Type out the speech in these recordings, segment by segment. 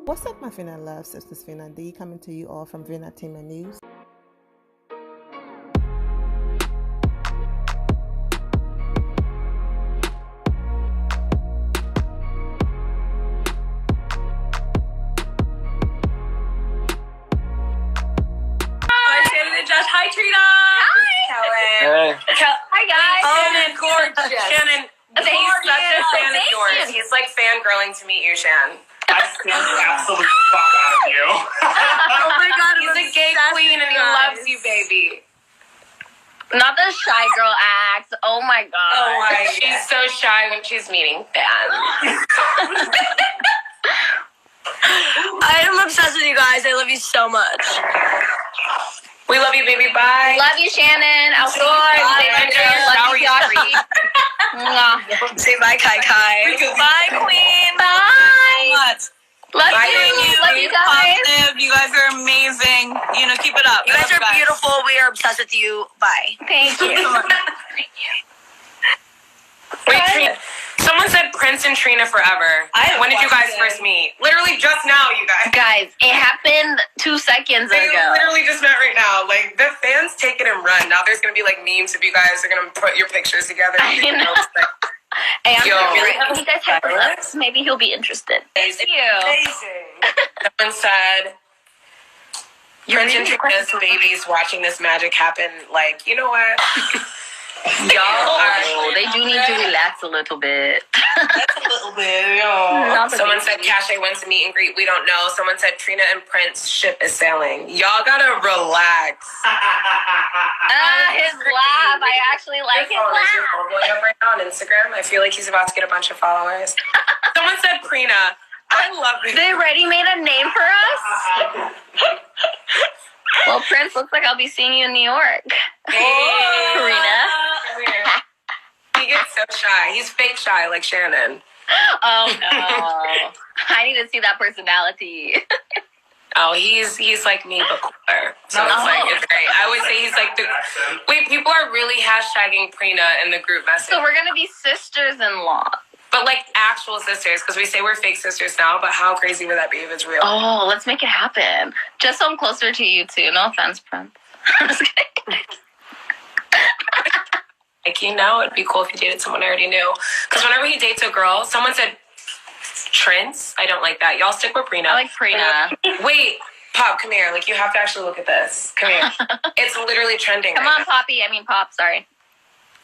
What's up, my Finna loves? This is Finna D coming to you all from Finna Team News. Hi, Trina. Hi. Hi, guys. Shannon, gorgeous. Shannon, Thank Shannon is yours. you. He's like fangirling to meet you, Shan. I stand the absolute fuck out of you. Oh my God, He's a gay queen and he loves you, baby. Not the shy girl act. Oh my God. Oh my. She's so shy when she's meeting fans. I am obsessed with you guys. I love you so much. We love you, baby. Bye. Love you, Shannon. I'll see you. Love you, Yoshi. Say bye, Kai Kai. Bye, Queen. Bye. Love Bye, you. you. Love you guys. Positive. You guys are amazing. Keep it up. You guys are beautiful. We are obsessed with you. Bye. Thank you. Wait, Trina. Someone said Prince and Trina forever. When did you guys first meet? Literally just now, you guys. Guys, it happened 2 seconds They ago. literally just met right now. Like, the fans take it and run. Now there's going to be, like, memes if you guys are going to put your pictures together. I know. Hey, I'm Yo. really you guys have us. Maybe he'll be interested. Thank you. Amazing. Someone said, Prince and Trina's babies watching this magic happen. Like, you know what? Y'all are... They do need to relax a little bit. That's a little bit, yo. Someone said Cashay wants to meet and greet. We don't know. Someone said Trina and Prince ship is sailing. Y'all gotta relax. His laugh. I actually like his Is your laugh. phone blowing up right now on Instagram? I feel like he's about to get a bunch of followers. Someone said Trina. I love it. They already made a name for us? Well, Prince, looks like I'll be seeing you in New York. Hey. Karina. He gets so shy. He's fake shy like Shannon. Oh, no. I need to see that personality. Oh, he's like me, but cooler. So it's great. I would say he's like the... Wait, people are really hashtagging Trina in the group message. So we're going to be sisters-in-law. But like actual sisters, because we say we're fake sisters now, but how crazy would that be if it's real? Oh, let's make it happen. Just so I'm closer to you, too. No offense, Prince. I'm just kidding. Like, you know, it'd be cool if you dated someone I already knew. Because whenever he dates a girl, someone said Prince. I don't like that. Y'all stick with Trina. I like Trina. Wait, Pop, come here. Like, you have to actually look at this. Come here. It's literally trending. Come right on, Poppy. I mean, Pop, sorry.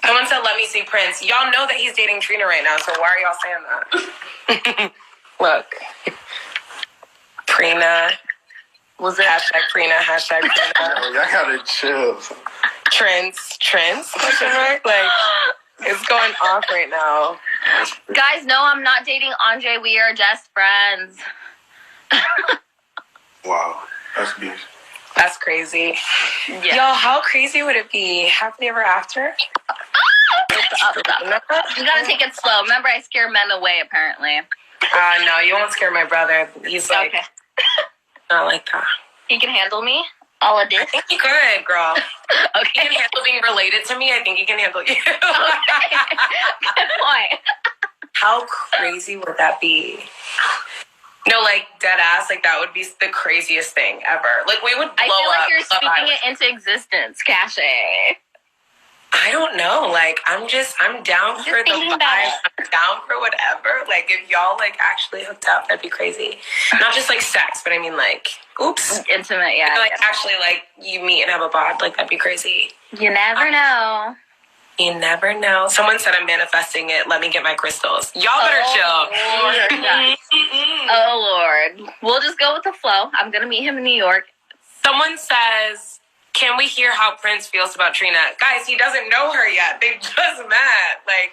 Someone said, let me see Prince. Y'all know that he's dating Trina right now, so why are y'all saying that? Look. Trina. Was it? Hashtag Trina. Hashtag Trina. Y'all gotta chill. Trins? Question mark? Like, it's going off right now. Guys, no, I'm not dating Andre. We are just friends. Wow, that's beautiful. That's crazy. Yeah. Y'all, how crazy would it be? Happily ever after? Stop. You gotta take it slow. Remember, I scare men away, apparently. No, you won't scare my brother. He's like, Okay. not like that. He can handle me? All of this? I think he could, girl. He Okay. can handle being related to me. I think he can handle you. Good point. How crazy would that be? No, like, dead ass, like, that would be the craziest thing ever. Like, we would blow up. I feel like you're Love speaking Island. it into existence, Cashay. I don't know. Like, I'm down for the thinking vibe. about it. I'm down for whatever. Like, if y'all, like, actually hooked up, that'd be crazy. Not just, like, sex, but I mean, like, oops. Intimate, yeah. Like, actually, like, you meet and have a bod. Like, that'd be crazy. You never know. You never know. Someone said I'm manifesting it. Let me get my crystals. Y'all better chill. Lord. Oh, Lord. We'll just go with the flow. I'm going to meet him in New York. Someone says, can we hear how Prince feels about Trina? Guys, he doesn't know her yet. They just met. Like,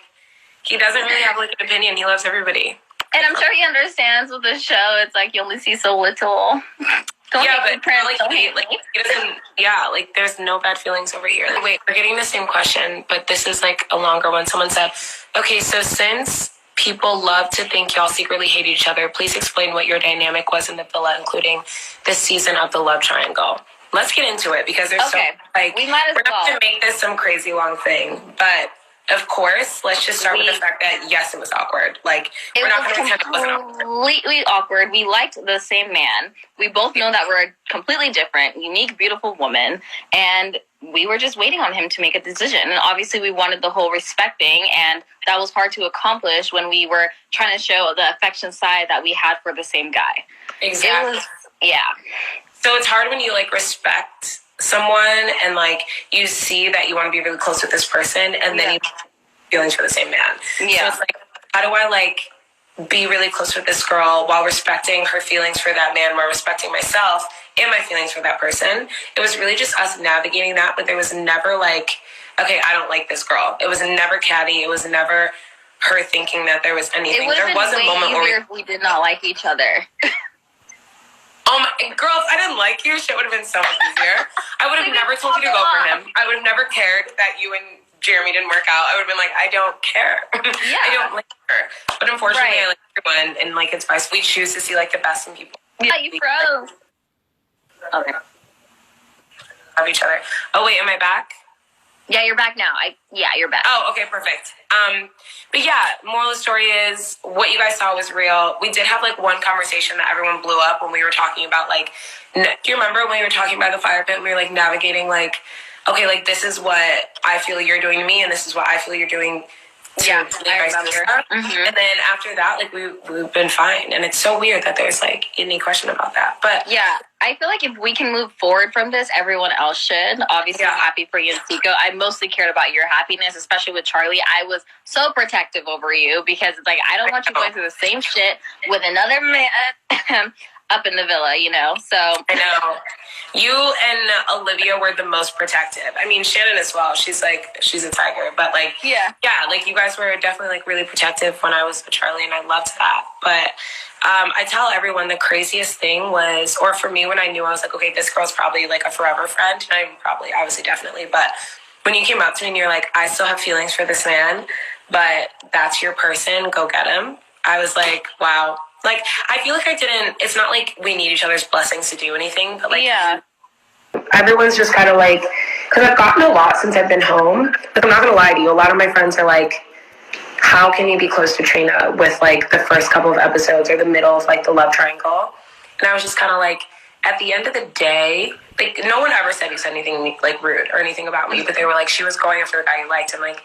he doesn't really have, like, an opinion. He loves everybody. And I'm sure he understands with the show. It's like you only see so little. Don't Yeah, hate me, but Prince. like, Don't hate like, me. he doesn't, yeah, like, there's no bad feelings over here. Like, wait, we're getting the same question, but this is, like, a longer one. Someone said, okay, so since people love to think y'all secretly hate each other, please explain what your dynamic was in the villa, including this season of the love triangle. Let's get into it, because there's Okay. so, like, We might as we're not well. going to make this some crazy long thing, but of course, let's just start with the fact that, yes, it was awkward. Like, we're not going to pretend it wasn't awkward. Completely awkward. We liked the same man. We both know that we're a completely different, unique, beautiful woman. And we were just waiting on him to make a decision. And obviously we wanted the whole respect thing. And that was hard to accomplish when we were trying to show the affection side that we had for the same guy. Exactly. Yeah. So it's hard when you, like, respect someone and, like, you see that you want to be really close with this person and then you have feelings for the same man. Yeah. So it's like, how do I, like, be really close with this girl while respecting her feelings for that man, while respecting myself and my feelings for that person? It was really just us navigating that, but there was never, like, okay, I don't like this girl. It was never catty. It was never her thinking that there was anything. There was a moment where we did not like each other. Girl, if I didn't like you, shit would have been so much easier. I would have never told you to go for him. I would have never cared that you and Jeremy didn't work out. I would have been like, I don't care. Yeah. I don't like her. But unfortunately, I like everyone, and, like, it's vice. We choose to see, like, the best in people. Yeah, you froze. Okay. Love each other. Oh, wait, am I back? Yeah, you're back now. You're back. Oh, okay, perfect. But yeah, moral of the story is what you guys saw was real. We did have, like, one conversation that everyone blew up when we were talking about, like, do you remember when we were talking about the fire pit and we were, like, navigating, like, okay, like, this is what I feel you're doing to me and this is what I feel you're doing to I vice remember. versa. Mm-hmm. And then after that, like, we've been fine. And it's so weird that there's, like, any question about that. But yeah, I feel like if we can move forward from this, everyone else should. Obviously, I'm happy for you and Cinco. I mostly cared about your happiness, especially with Charlie. I was so protective over you because it's like, I don't want you going through the same shit with another man up in the villa, you know? So I know. You and Olivia were the most protective. I mean, Shannon as well. She's a tiger. But, like, yeah, like, you guys were definitely, like, really protective when I was with Charlie, and I loved that. But I tell everyone the craziest thing was, or for me, when I knew, I was like, okay, this girl's probably, like, a forever friend. And I'm probably, obviously, definitely. But when you came up to me and you're like, I still have feelings for this man, but that's your person, go get him. I was like, wow. Like, I feel like it's not like we need each other's blessings to do anything, but, like, everyone's just kind of like, because I've gotten a lot since I've been home. Like, I'm not going to lie to you. A lot of my friends are like, how can you be close to Trina with, like, the first couple of episodes or the middle of, like, the love triangle? And I was just kind of like, at the end of the day, like, no one ever said anything, like, rude or anything about me, but they were like, she was going after a guy you liked. I'm like,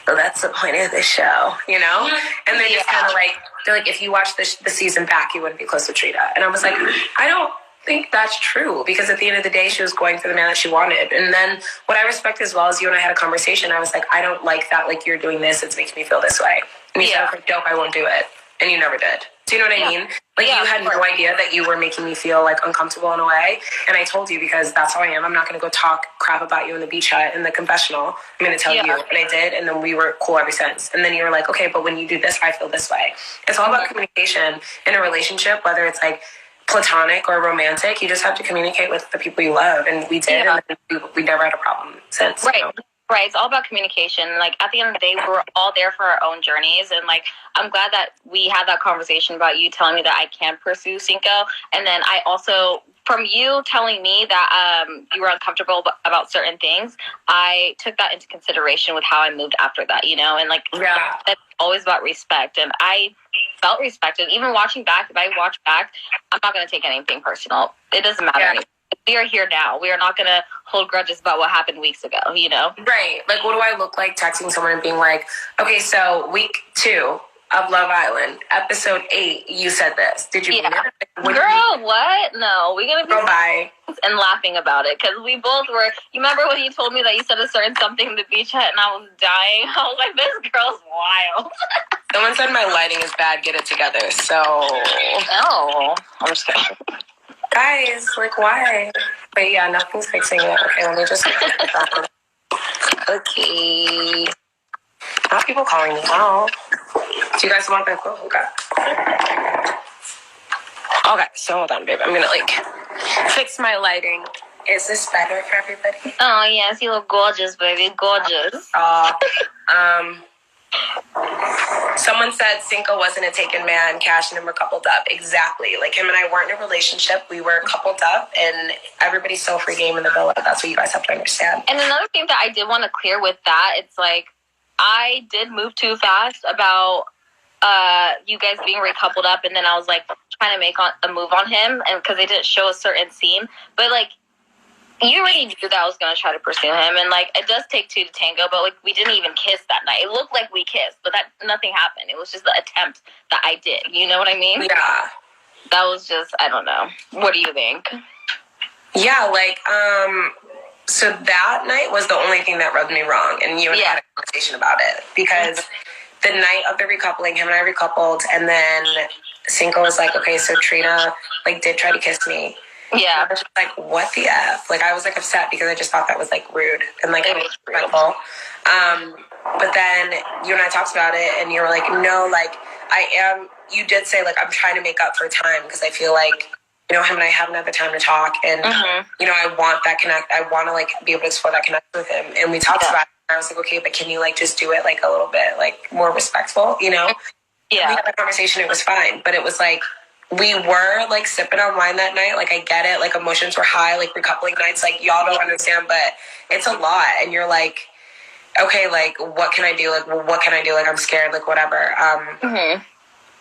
well, that's the point of the show, you know? And they just kind of like, they're like, if you watch the season back, you wouldn't be close to Trina. And I was like, I don't think that's true, because at the end of the day, she was going for the man that she wanted. And then what I respect as well is you and I had a conversation. I was like, I don't like that. Like, you're doing this. It's making me feel this way. And you said, okay, dope, I won't do it. And you never did. Do you know what I mean? Like, you had no idea that you were making me feel, like, uncomfortable in a way. And I told you, because that's how I am. I'm not going to go talk crap about you in the beach hut, in the confessional. I'm going to tell you. And I did. And then we were cool ever since. And then you were like, okay, but when you do this, I feel this way. It's all about communication in a relationship, whether it's, like, platonic or romantic. You just have to communicate with the people you love. And we did. And we never had a problem since. Right. You know? Right. It's all about communication. Like, at the end of the day, we're all there for our own journeys. And, like, I'm glad that we had that conversation about you telling me that I can pursue Cinco. And then I also, from you telling me that you were uncomfortable about certain things, I took that into consideration with how I moved after that, you know? And, like, it's always about respect. And I felt respected. Even watching back, if I watch back, I'm not going to take anything personal. It doesn't matter anymore. We are here now. We are not going to hold grudges about what happened weeks ago, you know? Right. Like, what do I look like texting someone and being like, okay, so week 2 of Love Island, episode 8, you said this. Did you mean it? Girl, what? No, we're going to be bye. And laughing about it, because we both were, you remember when you told me that you said a certain something in the beach hut and I was dying? I was like, this girl's wild. Someone said my lighting is bad, get it together, so. No. I'm just kidding. Guys, like, why? But yeah, nothing's fixing it. Okay, let me just. Okay. Not people calling me now. Do you guys want that quote? Okay, so hold on, babe. I'm gonna, like, fix my lighting. Is this better for everybody? Oh, yes, you look gorgeous, baby. Gorgeous. Someone said Cinco wasn't a taken man, Cash and him were coupled up. Exactly. Like, him and I weren't in a relationship. We were coupled up, and everybody's so free game in the villa. That's what you guys have to understand. And another thing that I did want to clear with that, it's like, I did move too fast about you guys being recoupled up, and then I was like trying to make a move on him, and because they didn't show a certain scene, but like you already knew that I was gonna try to pursue him, and like it does take two to tango, but like we didn't even kiss that night. It looked like we kissed, but that nothing happened. It was just the attempt that I did. You know what I mean? Yeah. That was just, I don't know. What do you think? Yeah, like, so that night was the only thing that rubbed me wrong, and you and I had a conversation about it, because the night of the recoupling, him and I recoupled, and then Cinco was like, okay, so Trina, like, did try to kiss me. Yeah. And I was just like, what the F? Like, I was, like, upset because I just thought that was, like, rude and, like, disrespectful. But then you and I talked about it, and you were like, no, like, you did say, like, I'm trying to make up for time, because I feel like, you know, him and I haven't had the time to talk, and, you know, I want that connect. I want to, like, be able to explore that connection with him. And we talked about it, and I was like, okay, but can you, like, just do it, like, a little bit, like, more respectful, you know? Yeah. We had that conversation, it was fine, but it was, like, we were, like, sipping on wine that night. Like, I get it. Like, emotions were high. Like, recoupling nights, like, y'all don't understand, but it's a lot. And you're like, okay, like, what can I do? Like, what can I do? Like, I'm scared. Like, whatever.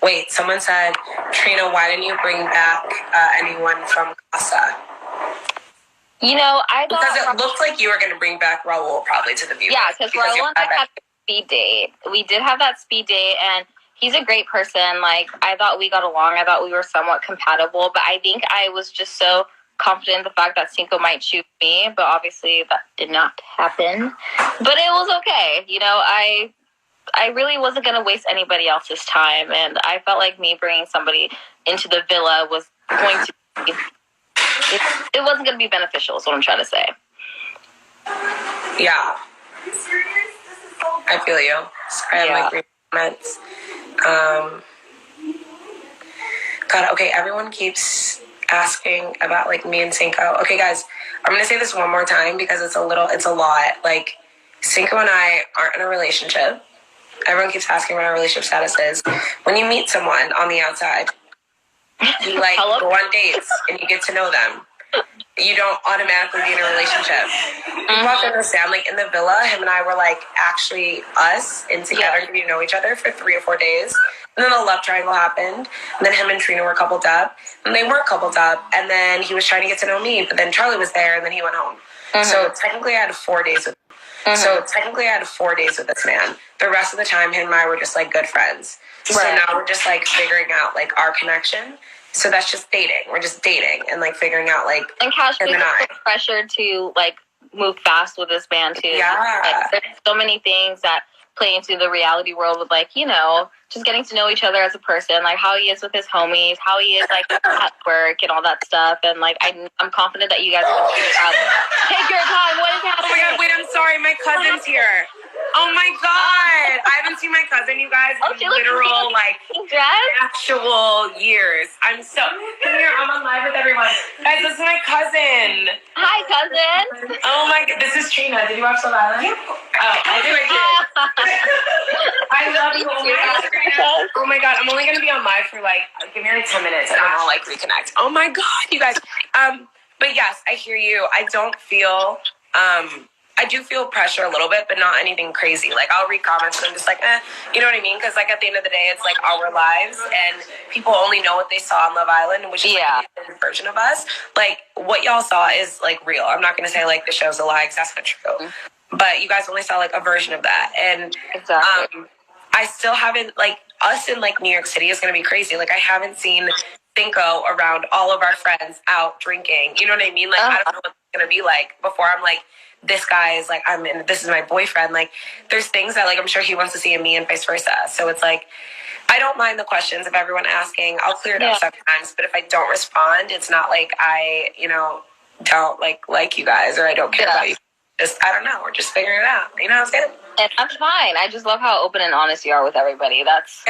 Wait, someone said, Trina, why didn't you bring back anyone from Casa? You know, I thought... Because it looked like you were going to bring back Raul probably to the view. Yeah, because Raul and I had a speed date. We did have that speed date, and he's a great person. Like, I thought we got along. I thought we were somewhat compatible, but I think I was just so confident in the fact that Cinco might choose me, but obviously that did not happen. But it was okay. You know, I really wasn't going to waste anybody else's time, and I felt like me bringing somebody into the villa was going to be... It wasn't going to be beneficial, is what I'm trying to say. Yeah. I feel you. Sorry, I'm like reading comments. God, okay, everyone keeps asking about, like, me and Cinco. Okay, guys, I'm going to say this one more time because it's a lot. Like, Cinco and I aren't in a relationship. Everyone keeps asking what our relationship status is. When you meet someone on the outside, you, like, go on dates and you get to know them. You don't automatically be in a relationship. You have to understand, like, in the villa, him and I were, like, actually us and together, getting to know each other for 3 or 4 days. And then the love triangle happened. And then him and Trina were coupled up. And they weren't coupled up. And then he was trying to get to know me. But then Charlie was there, and then he went home. So technically I had 4 days with this man. The rest of the time, him and I were just, like, good friends. So now we're just, like, figuring out, like, our connection. So that's just dating. We're just dating and, like, figuring out, like, and Cash was pressured to, like, move fast with this man too. Yeah. Like, there's so many things that play into the reality world with, like, you know, just getting to know each other as a person, like how he is with his homies, how he is, like, at work and all that stuff. And, like, I'm confident that you guys will figure it out. Take your time. What is happening? Oh my God, wait, I'm sorry. My cousin's here. Oh my God. I haven't seen my cousin, you guys, in literal, like, actual years. I'm so... Come here, I'm on live with everyone. Guys, this is my cousin. Hi, cousin. Oh my God. This is Trina. Did you watch Love Island? Oh, I did. I love you. Oh my God. Oh my God. I'm only going to be on live for, like, give me, like, 10 minutes and I'll, like, reconnect. Oh my God, you guys. But yes, I hear you. I don't feel... I do feel pressure a little bit, but not anything crazy. Like, I'll read comments and I'm just like, you know what I mean? Because, like, at the end of the day, it's, like, our lives, and people only know what they saw on Love Island, which is, like, a version of us. Like, what y'all saw is, like, real. I'm not going to say, like, the show's a lie, because that's not true. But you guys only saw, like, a version of that. And I still haven't, like, us in, like, New York City is going to be crazy. Like, I haven't seen Cinco around all of our friends out drinking. You know what I mean? Like, I don't know what it's going to be like before I'm, like, this guy is, like, this is my boyfriend. Like, there's things that, like, I'm sure he wants to see in me and vice versa. So it's, like, I don't mind the questions of everyone asking. I'll clear it up sometimes. But if I don't respond, it's not like I, you know, don't, like you guys, or I don't care about you. Just, I don't know. We're just figuring it out. You know what I'm saying? And that's fine. I just love how open and honest you are with everybody. That's...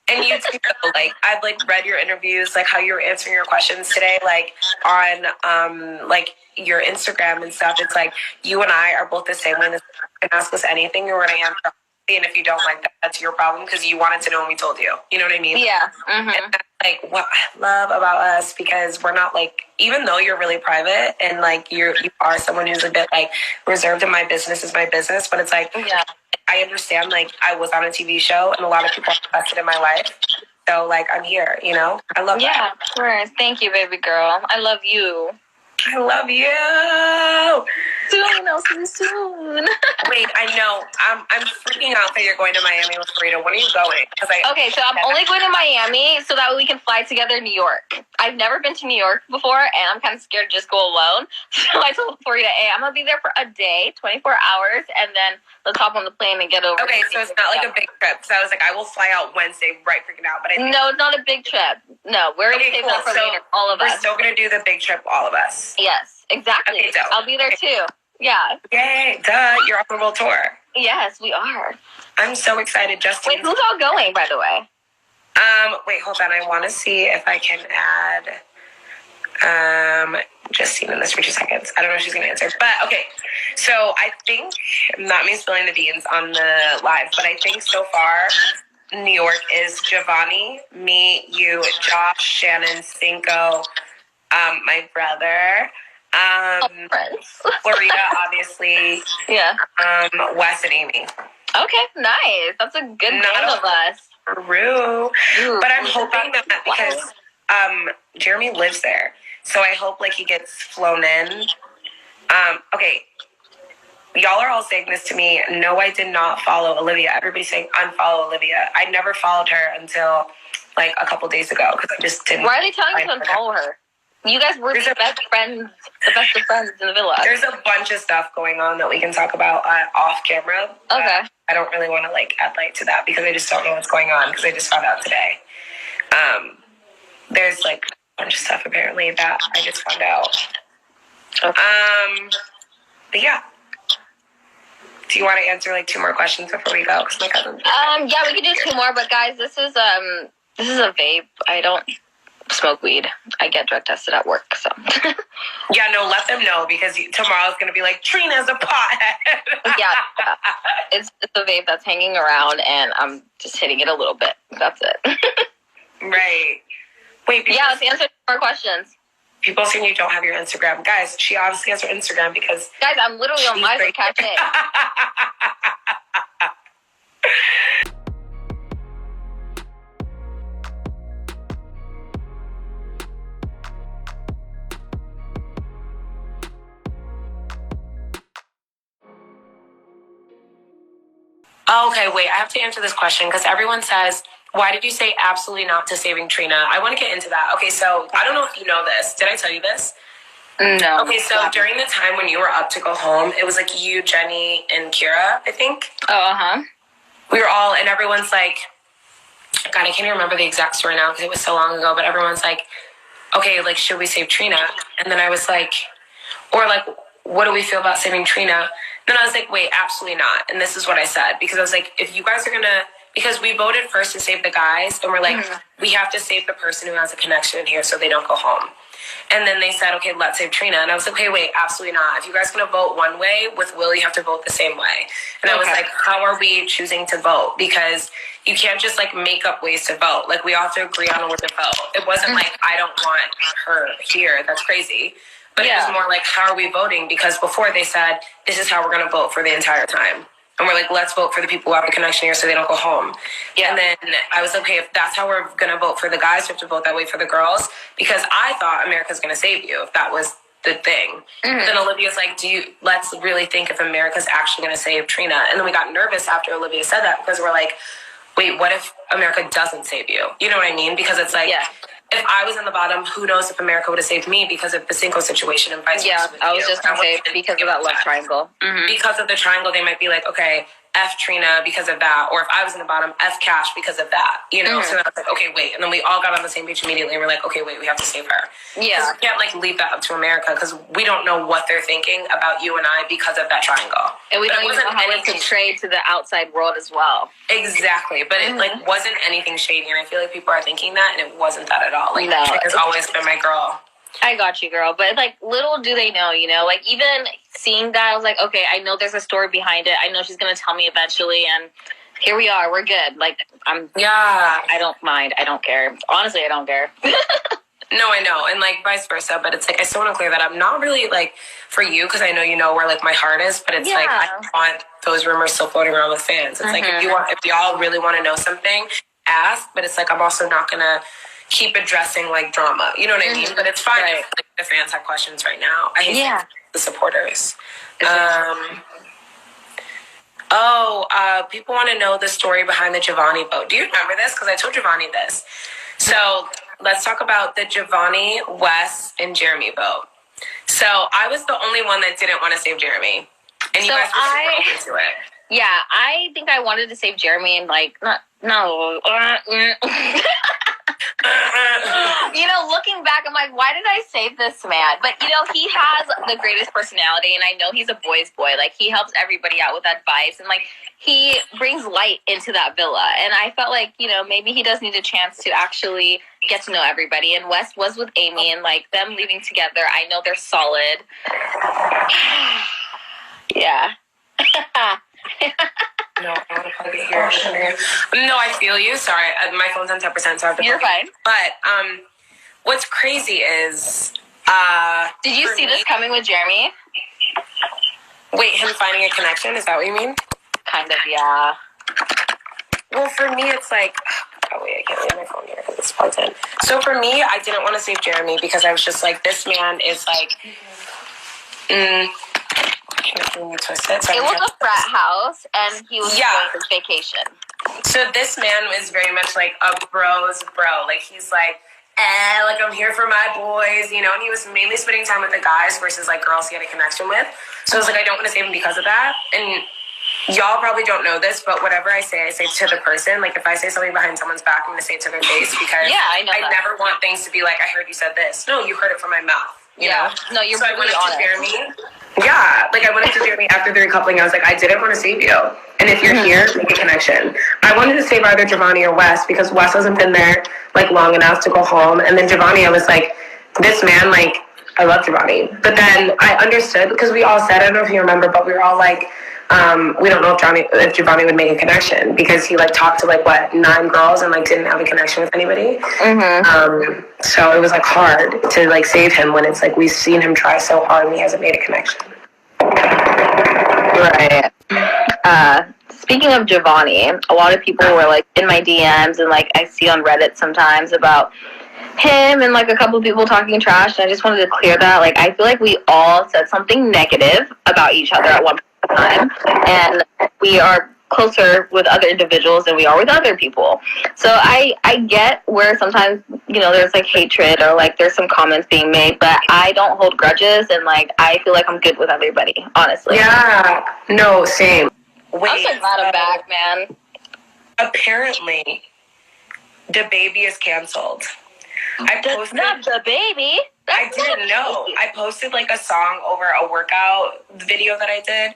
And you too, like, I've, like, read your interviews, like, how you were answering your questions today, like, on, like, your Instagram and stuff. It's like, you and I are both the same way. You can ask us anything, and we're going to answer. And if you don't like that, that's your problem, because you wanted to know and we told you. You know what I mean? Yeah. And that's, like, what I love about us, because we're not, like, even though you're really private and, like, you are someone who's a bit, like, reserved, and my business is my business, but it's like, I understand, like, I was on a TV show and a lot of people are invested in my life. So, like, I'm here, you know? I love that. Yeah, of course. Thank you, baby girl. I love you. I love you. Soon, I'll see you soon. Wait, I know. I'm freaking out that you're going to Miami with Rita. When are you going? Okay, so I'm only going to Miami so that we can fly together in New York. I've never been to New York before, and I'm kind of scared to just go alone. So I told Rita, hey, I'm going to be there for a day, 24 hours, and then let's hop on the plane and get over. Okay, so it's not like a big trip. So I was like, I will fly out Wednesday, right freaking out. But I think no, it's not a big trip. No, we're going to save that for later, all of us. We're still going to do the big trip, all of us. Yes, exactly. Okay, I'll be there too. Yeah. Yay, duh, you're on the world tour. Yes, we are. I'm so excited, Justin. Wait, who's all going, by the way? Wait, hold on. I want to see if I can add Justine in this for 2 seconds. I don't know if she's going to answer. But, okay, so I think, not me spilling the beans on the live, but I think so far New York is Giovanni, me, you, Josh, Shannon, Cinco, my brother, Florida, obviously. Yeah. Wes and Amy. Okay, nice. That's a good name of us. True. But I'm hoping that because Jeremy lives there, so I hope like he gets flown in. Okay. Y'all are all saying this to me. No, I did not follow Olivia. Everybody's saying unfollow Olivia. I never followed her until like a couple days ago because I just didn't. Why are they telling you to unfollow her? You guys were the best friends, the best of friends in the villa. There's a bunch of stuff going on that we can talk about off camera. Okay. I don't really want to like add light to that because I just don't know what's going on because I just found out today. There's like a bunch of stuff apparently that I just found out. Okay. But yeah. Do you want to answer like 2 more questions before we go? Cause my cousin. Yeah, we can do 2 more, but guys, this is a vape. I don't smoke weed. I get drug tested at work, so. Yeah, no, let them know because tomorrow's gonna be like Trina's a pothead. Yeah, it's a vape that's hanging around, and I'm just hitting it a little bit. That's it. Right. Wait. Yeah, let's answer more questions. People saying you don't have your Instagram, guys. She obviously has her Instagram because. Guys, I'm literally on my Cashay. Okay, wait, I have to answer this question because everyone says, why did you say absolutely not to saving Trina? I want to get into that. Okay, so I don't know if you know this. Did I tell you this? No. Okay, so during the time when you were up to go home, it was like you, Jenny, and Kira, I think. Oh, uh-huh. We were all, and everyone's like, God, I can't even remember the exact story now because it was so long ago, but everyone's like, okay, like, should we save Trina? And then I was like, or like, what do we feel about saving Trina? Then I was like, wait, absolutely not. And this is what I said, because I was like, if you guys are going to, because we voted first to save the guys, and we're like, we have to save the person who has a connection in here so they don't go home. And then they said, okay, let's save Trina. And I was like, okay, wait, absolutely not. If you guys are going to vote one way, with Will, you have to vote the same way. And I was like, how are we choosing to vote? Because you can't just, like, make up ways to vote. Like, we all have to agree on a way to vote. It wasn't like, I don't want her here. That's crazy. But it was more like, how are we voting? Because before they said, this is how we're going to vote for the entire time. And we're like, let's vote for the people who have a connection here so they don't go home. Yeah. And then I was like, okay, if that's how we're going to vote for the guys, we have to vote that way for the girls. Because I thought America's going to save you if that was the thing. But then Olivia's like, let's really think if America's actually going to save Trina. And then we got nervous after Olivia said that because we're like, wait, what if America doesn't save you? You know what I mean? Because it's like, if I was in the bottom, who knows if America would have saved me because of the Cinco situation and vice versa. Yeah, I was just going to say because of that love triangle. Because of the triangle, they might be like, okay, F Trina because of that. Or if I was in the bottom, F Cash because of that. You know? So I was like, okay, wait. And then we all got on the same page immediately. And we're like, okay, wait, we have to save her. Yeah. We can't, like, leave that up to America because we don't know what they're thinking about you and I because of that triangle. And we don't even know how it's portrayed to the outside world as well. Exactly. But it, like, wasn't anything shady. And I feel like people are thinking that, and it wasn't that at all. Like, no, Trina's always been my girl. I got you, girl. But, like, little do they know, you know? Like, even seeing that, I was like, okay, I know there's a story behind it. I know she's going to tell me eventually, and here we are. We're good. Like, I don't mind. I don't care. Honestly, I don't care. No, I know, and like vice versa, but it's like I still want to clear that up. Not really like for you, because I know you know where like my heart is, but it's like I don't want those rumors still floating around with fans. It's like if y'all really want to know something, ask. But it's like I'm also not gonna keep addressing like drama. You know what I mean? But it's fine if like, the fans have questions right now. I hate the supporters. People want to know the story behind the Giovanni vote. Do you remember this? Because I told Giovanni this. So let's talk about the Giovanni, Wes, and Jeremy vote. So I was the only one that didn't want to save Jeremy. And you guys were super open to it. Yeah, I think I wanted to save Jeremy and like, no. You know, looking back, I'm like, why did I save this man? But, you know, he has the greatest personality, and I know he's a boy's boy. Like, he helps everybody out with advice, and, like, he brings light into that villa. And I felt like, you know, maybe he does need a chance to actually get to know everybody. And Wes was with Amy, and, like, them leaving together, I know they're solid. Yeah. No, I want to plug it here. No, I feel you. Sorry, my phone's on 10%, so I have to. You're fine. But what's crazy is, did you see this coming with Jeremy? Wait, him finding a connection? Is that what you mean? Kind of, yeah. Well, for me, it's like, oh wait, I can't leave my phone here because it's plugged in. So for me, I didn't want to save Jeremy because I was just like, this man is like, it was a frat house, and he was going for vacation. So this man was very much like a bro's bro. Like, he's like, like, I'm here for my boys, you know, and he was mainly spending time with the guys versus, like, girls he had a connection with. So I was like, I don't want to save him because of that. And y'all probably don't know this, but whatever I say to the person. Like, if I say something behind someone's back, I'm going to say it to their face because I never want things to be like, I heard you said this. No, you heard it from my mouth. You know? No, you're so really honest. I wanted to Jeremy after the recoupling. I was like, I didn't want to save you. And if you're here, make a connection. I wanted to save either Giovanni or Wes because Wes hasn't been there like long enough to go home. And then Giovanni, I was like, this man, like, I love Giovanni. But then I understood because we all said, I don't know if you remember, but we were all like, we don't know if Giovanni would make a connection because he like talked to like 9 girls and like didn't have a connection with anybody. So it was like hard to like save him when it's like we've seen him try so hard and he hasn't made a connection. Right. Speaking of Giovanni, a lot of people were like in my DMs and like I see on Reddit sometimes about him and like a couple of people talking trash, and I just wanted to clear that. Like, I feel like we all said something negative about each other at one time, and we are closer with other individuals than we are with other people. So I get where sometimes, you know, there's like hatred or like there's some comments being made, but I don't hold grudges, and like I feel like I'm good with everybody, honestly. Yeah, no, same. Wait, I'm so glad I'm back, man. Apparently, the baby is canceled. That's not the baby. I didn't know. I posted like a song over a workout video that I did.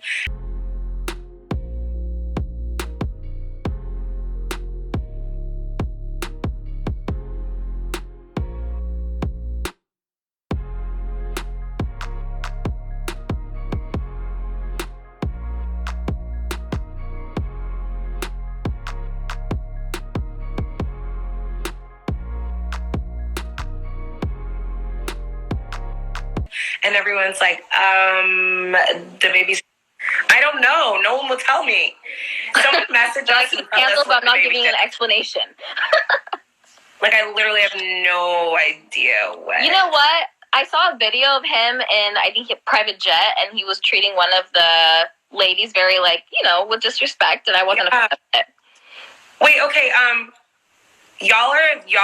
And everyone's like, the baby's... I don't know. No one will tell me. Someone messaged us. He's canceled, but I'm not giving you an explanation. Like, I literally have no idea what. You know what? I saw a video of him in, I think, a private jet, and he was treating one of the ladies very, like, you know, with disrespect, and I wasn't a fan of it. Wait, okay, y'all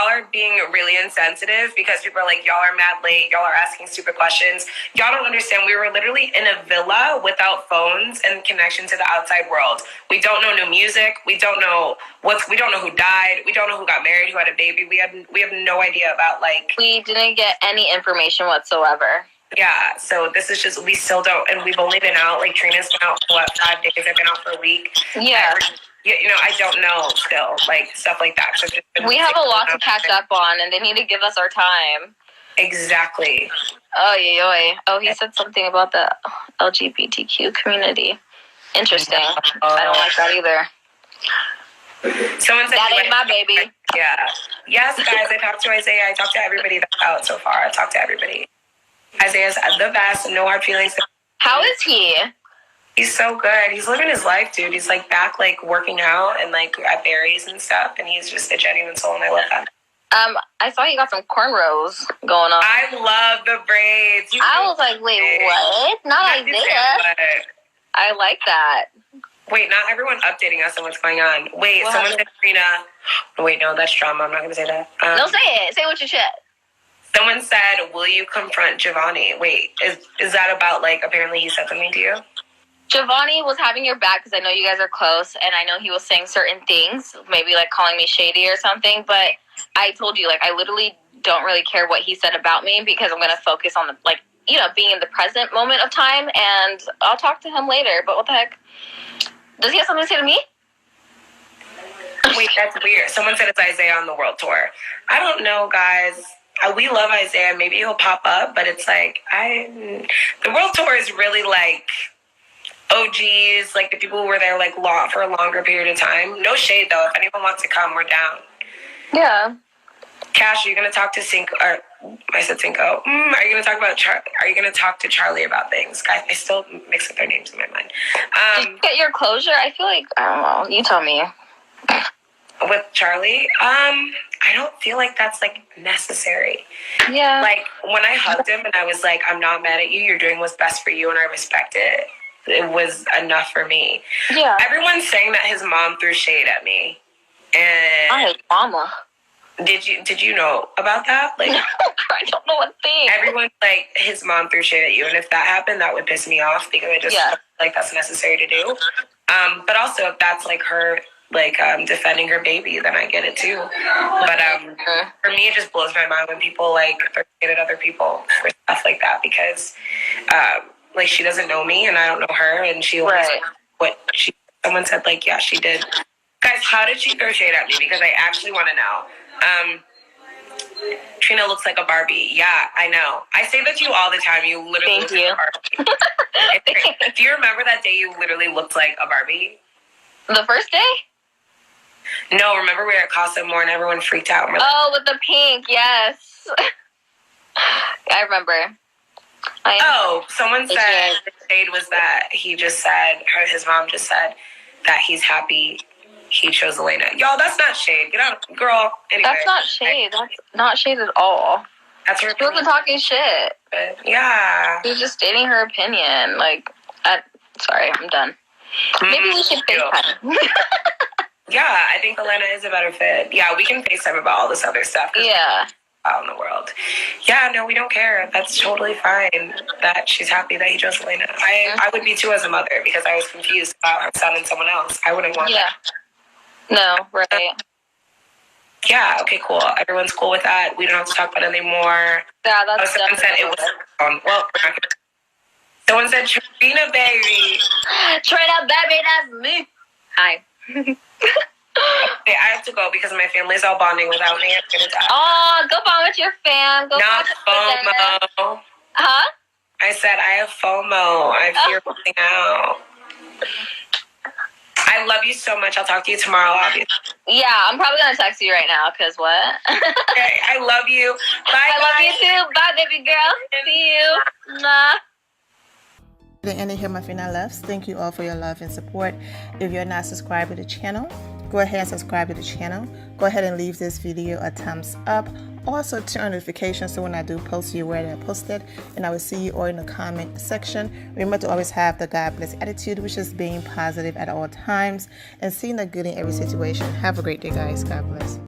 are being really insensitive because people are like, y'all are mad late, y'all are asking stupid questions. Y'all don't understand. We were literally in a villa without phones and connection to the outside world. We don't know new music. We don't know we don't know who died. We don't know who got married, who had a baby. We have no idea about like. We didn't get any information whatsoever. Yeah, so this is just, we still don't, and we've only been out, like Trina's been out for 5 days, I've been out for a week. Yeah. You know, I don't know still, like, stuff like that. So we have a lot to catch up on, and they need to give us our time. Exactly. Oh, he said something about the LGBTQ community. Interesting. I don't like that either. Someone said that ain't my baby. Yeah. Yes, guys, I talked to Isaiah. I talked to everybody that's out so far. I talked to everybody. Isaiah's the best. No hard feelings. How is he? He's so good. He's living his life, dude. He's like back, like working out and like at berries and stuff. And he's just a genuine soul, and I love that. I saw you got some cornrows going on. I love the braids. I was like, wait, what? Not Isaiah. I like that. Wait, not everyone updating us on what's going on. Wait, What someone happened? said Trina. Wait, no, that's drama. I'm not going to say that. No, say it. Say what you should. Someone said, will you confront Giovanni? Wait, is that about, like, apparently he said something to you? Giovanni was having your back because I know you guys are close, and I know he was saying certain things, maybe like calling me shady or something, but I told you, like, I literally don't really care what he said about me because I'm going to focus on, the, like, you know, being in the present moment of time, and I'll talk to him later, but what the heck? Does he have something to say to me? Wait, that's weird. Someone said it's Isaiah on the world tour. I don't know, guys. We love Isaiah. Maybe he'll pop up, but it's like, the world tour is really like OGs, like the people who were there like for a longer period of time. No shade though. If anyone wants to come, we're down. Yeah. Cash, are you going to talk to Cinco? Or, I said Cinco. Are you going to talk about Are you going to talk to Charlie about things? Guys, I still mix up their names in my mind. Did you get your closure? I feel like, I don't know. You tell me. With Charlie, I don't feel like that's like necessary. Yeah. Like when I hugged him and I was like, I'm not mad at you. You're doing what's best for you, and I respect it. It was enough for me. Yeah. Everyone's saying that his mom threw shade at me, and I hate mama. Did you know about that? Like, I don't know what thing. everyone's like, his mom threw shade at you, and if that happened, that would piss me off because I just feel like that's necessary to do. But also if that's like her like defending her baby, then I get it too. But for me, it just blows my mind when people like throw shade at other people for stuff like that because like she doesn't know me and I don't know her, and she always someone said like, yeah, she did. Guys, how did she throw shade at me? Because I actually want to know. Trina looks like a Barbie. Yeah, I know. I say that to you all the time. You literally look like a Barbie. Do you remember that day you literally looked like a Barbie? The first day? No, remember we were at Casa, Amor, and everyone freaked out. And Oh, with the pink, yes. I remember. Someone said the shade was that he just said, his mom just said that he's happy he chose Elena. Y'all, that's not shade. Get out, girl. Anyway, that's not shade. That's not shade at all. That's her opinion. She wasn't talking shit. Yeah. She was just stating her opinion. Like, sorry, I'm done. Maybe we should FaceTime. Yeah, I think Elena is a better fit. Yeah, we can FaceTime about all this other stuff. Yeah. Out in the world. Yeah, no, we don't care. That's totally fine that she's happy that he chose Elena. I would be too as a mother because I was confused about our son and someone else. I wouldn't want that. No, right. Yeah, okay, cool. Everyone's cool with that. We don't have to talk about it anymore. Yeah, that's someone said it was well, we're not gonna. Someone said Trina baby. Trina baby, that's me. Hi. Okay, I have to go because my family's all bonding without me. I'm gonna die. Oh, go bond with your fam. Go not FOMO. Huh? I said I have FOMO. I fear missing out. I love you so much. I'll talk to you tomorrow, obviously. Yeah, I'm probably going to text you right now, because what? Okay, I love you. Bye, I love you too. Bye, baby girl. See you. Nah. The end of here, my final loves. Thank you all for your love and support. If you're not subscribed to the channel, go ahead and subscribe to the channel. Go ahead and leave this video a thumbs up. Also turn on notifications so when I do post, you're aware that I posted. And I will see you all in the comment section. Remember to always have the God bless attitude, which is being positive at all times and seeing the good in every situation. Have a great day, guys. God bless.